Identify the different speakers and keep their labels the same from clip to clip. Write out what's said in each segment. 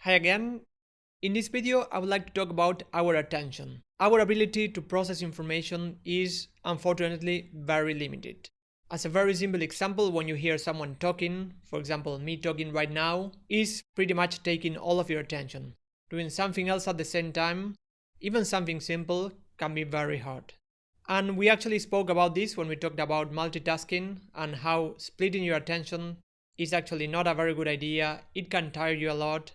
Speaker 1: Hi again. In this video, I would like to talk about our attention. Our ability to process information is unfortunately very limited. As a very simple example, when you hear someone talking, for example me talking right now, is pretty much taking all of your attention. Doing something else at the same time, even something simple, can be very hard. And we actually spoke about this when we talked about multitasking and how splitting your attention is actually not a very good idea. It can tire you a lot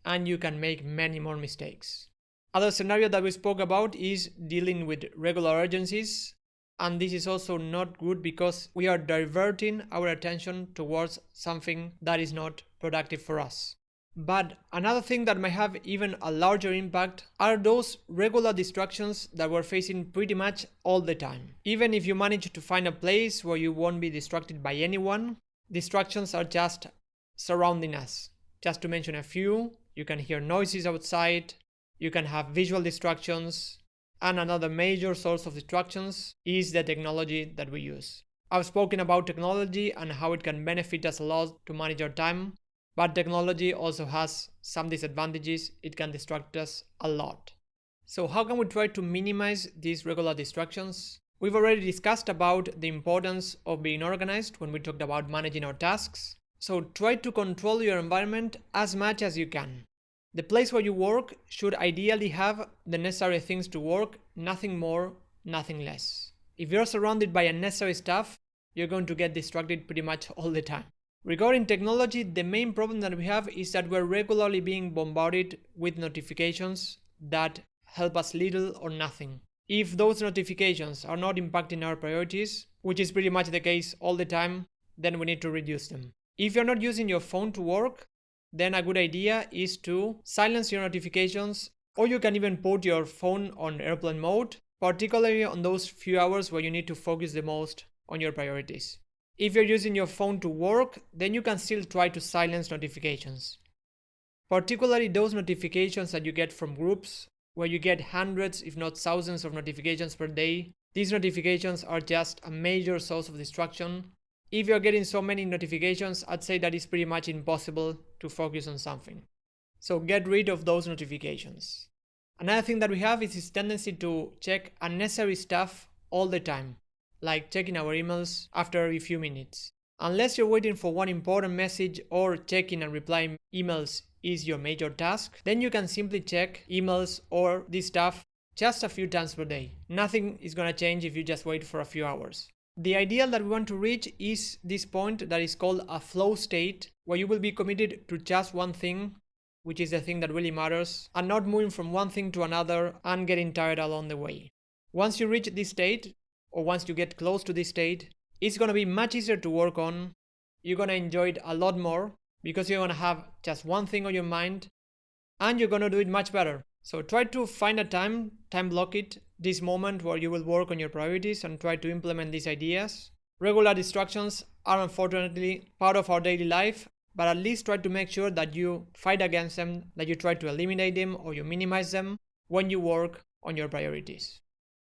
Speaker 1: and you can make many more mistakes. Other scenario that we spoke about is dealing with regular urgencies, and this is also not good because we are diverting our attention towards something that is not productive for us. But another thing that might have even a larger impact are those regular distractions that we're facing pretty much all the time. Even if you manage to find a place where you won't be distracted by anyone, distractions are just surrounding us. Just to mention a few, you can hear noises outside, you can have visual distractions, and another major source of distractions is the technology that we use. I've spoken about technology and how it can benefit us a lot to manage our time, but technology also has some disadvantages. It can distract us a lot. So how can we try to minimize these regular distractions? We've already discussed about the importance of being organized when we talked about managing our tasks. So try to control your environment as much as you can. The place where you work should ideally have the necessary things to work, nothing more, nothing less. If you're surrounded by unnecessary stuff, you're going to get distracted pretty much all the time. Regarding technology, the main problem that we have is that we're regularly being bombarded with notifications that help us little or nothing. If those notifications are not impacting our priorities, which is pretty much the case all the time, then we need to reduce them. If you're not using your phone to work, then a good idea is to silence your notifications, or you can even put your phone on airplane mode, particularly on those few hours where you need to focus the most on your priorities. If you're using your phone to work, then you can still try to silence notifications. Particularly those notifications that you get from groups, where you get hundreds if not thousands of notifications per day. These notifications are just a major source of distraction. If you're getting so many notifications, I'd say that it's pretty much impossible to focus on something. So get rid of those notifications. Another thing that we have is this tendency to check unnecessary stuff all the time, like checking our emails after a few minutes. Unless you're waiting for one important message or checking and replying emails is your major task, then you can simply check emails or this stuff just a few times per day. Nothing is gonna change if you just wait for a few hours. The ideal that we want to reach is this point that is called a flow state, where you will be committed to just one thing, which is the thing that really matters, and not moving from one thing to another and getting tired along the way. Once you reach this state, or once you get close to this state, it's going to be much easier to work on. You're going to enjoy it a lot more because you're going to have just one thing on your mind and you're going to do it much better. So try to find a time block it, this moment where you will work on your priorities and try to implement these ideas. Regular distractions are unfortunately part of our daily life, but at least try to make sure that you fight against them, that you try to eliminate them or you minimize them when you work on your priorities.